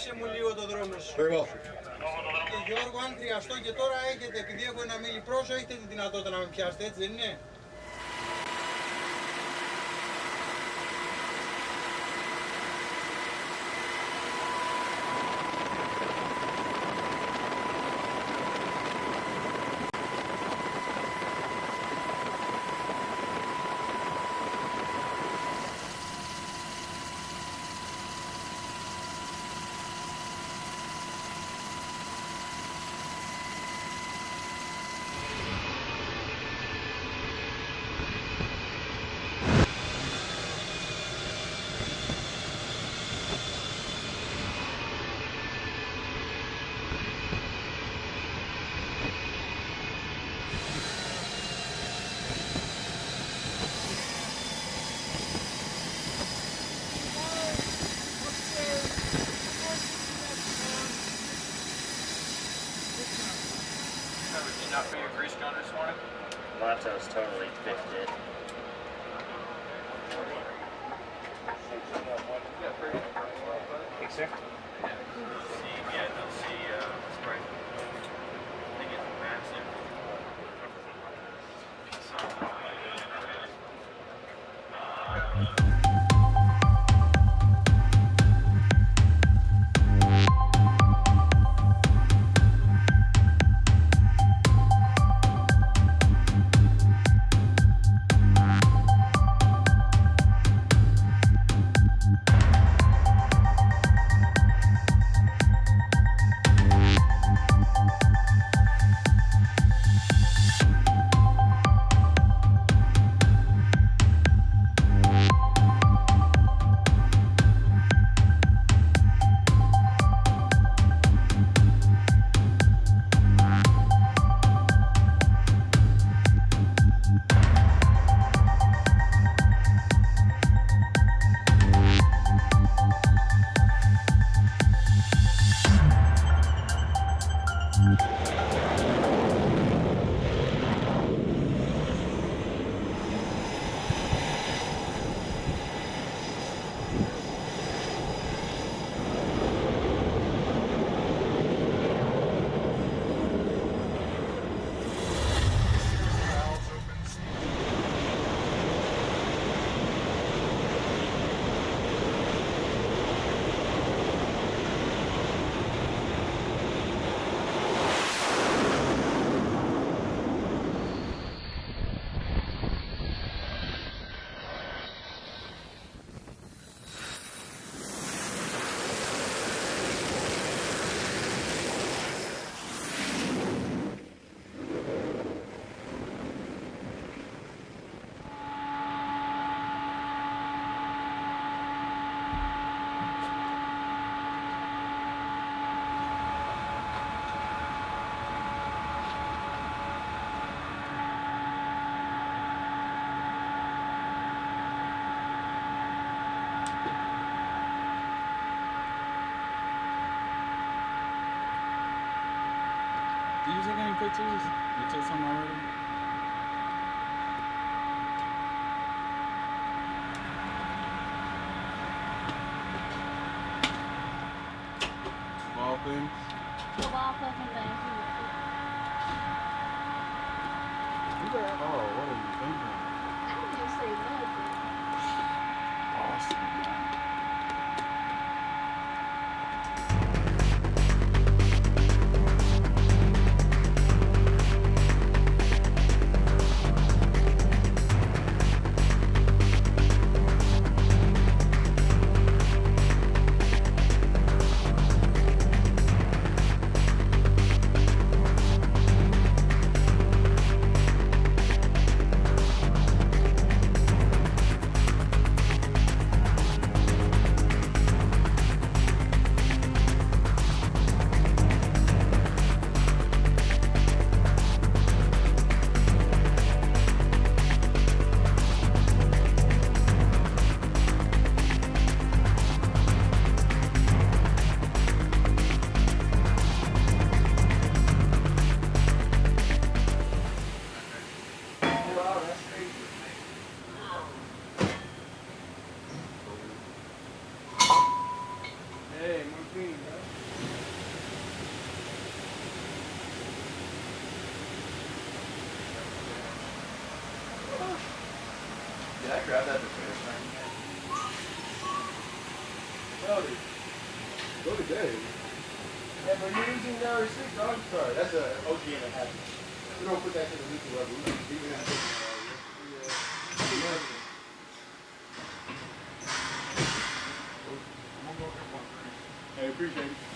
Ανοίξε μου λίγο το δρόμο σου. Very well. Και Γιώργο, αν χρειαστώ και τώρα έχετε, επειδή έχω ένα μίλι πρόσω, έχετε τη δυνατότητα να με πιάσετε, έτσι δεν είναι? Not for your grease gun this morning? Lantos totally fixed it. Thanks, sir. Spray. I think it's massive. Did you take any pictures? You took some already? Ball things? The ball fucking thing. Oh, what are you thinking? I didn't just say nothing. Awesome. grab that at the finish line? Go to Dave. Yeah, but you're using the receipt, dog. Sorry, that's a OG and a half. We don't put that to the lethal level. We just leave it at Hey, appreciate it.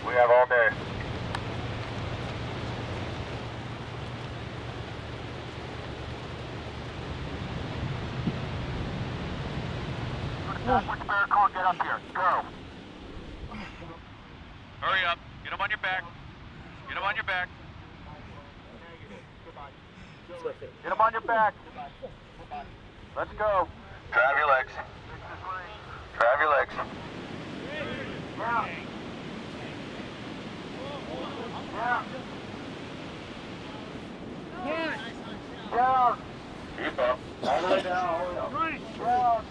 We have all day. Get up here. Go. Hurry up. Get him on your back. Get him on your back. Get him on your back. Let's go. Drive your legs. Drive your legs. Yeah. Yeah. Down. Keep up. All the way down. Down.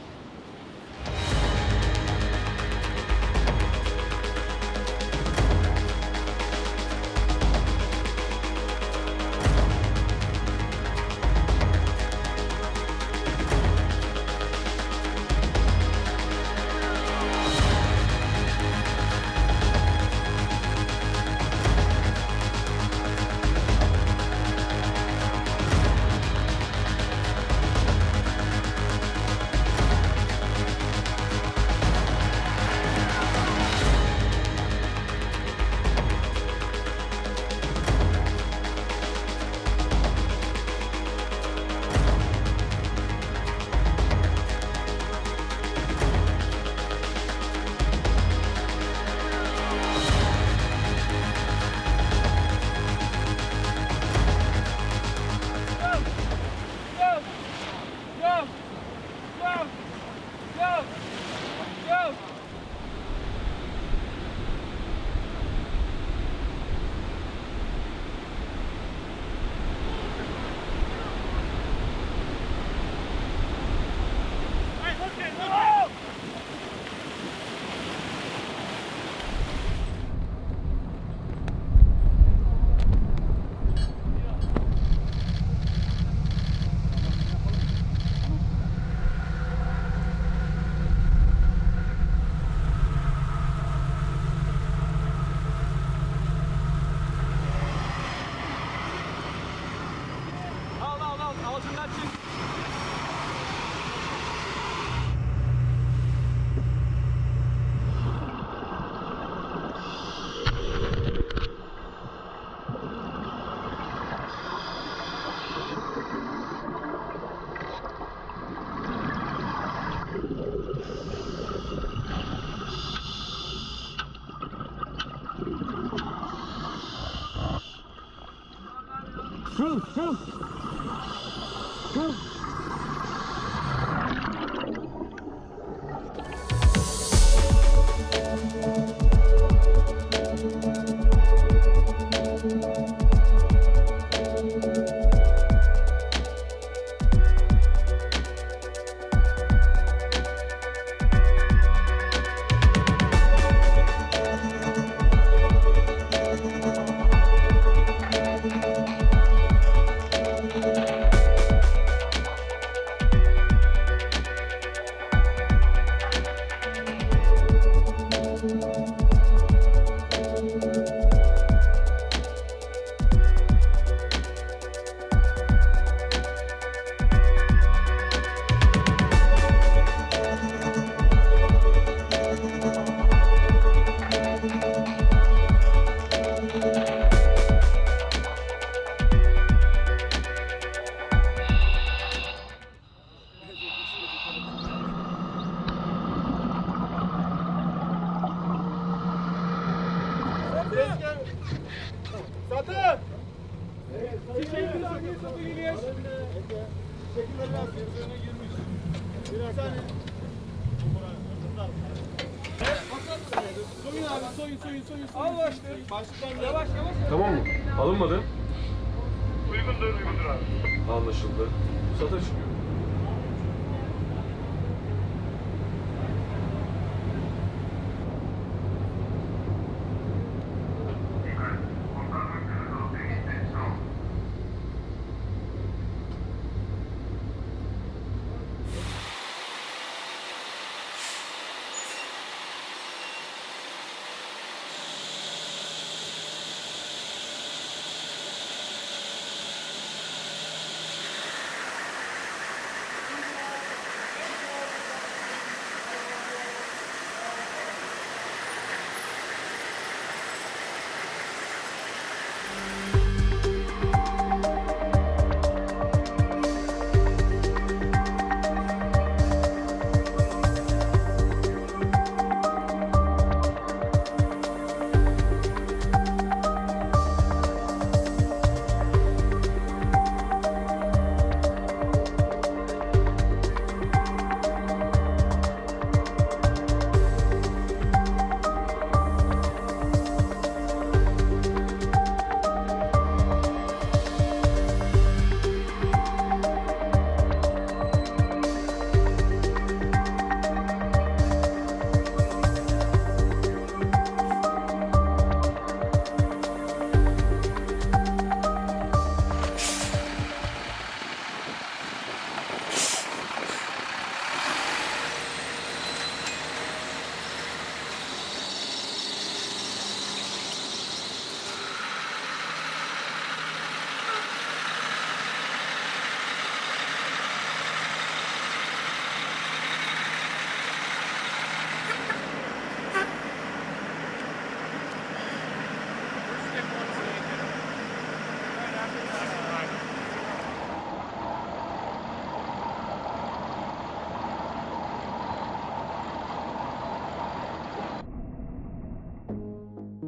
Satın! Soyun. Al başlıyor. Başlıktan yavaş. Tamam mı? Alınmadı. Uygundur abi. Anlaşıldı. Satın çıkıyor.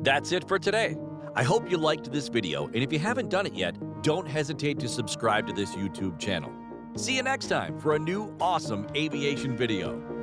That's it for today. I hope you liked this video, and if you haven't done it yet, don't hesitate to subscribe to this YouTube channel. See you next time for a new awesome aviation video.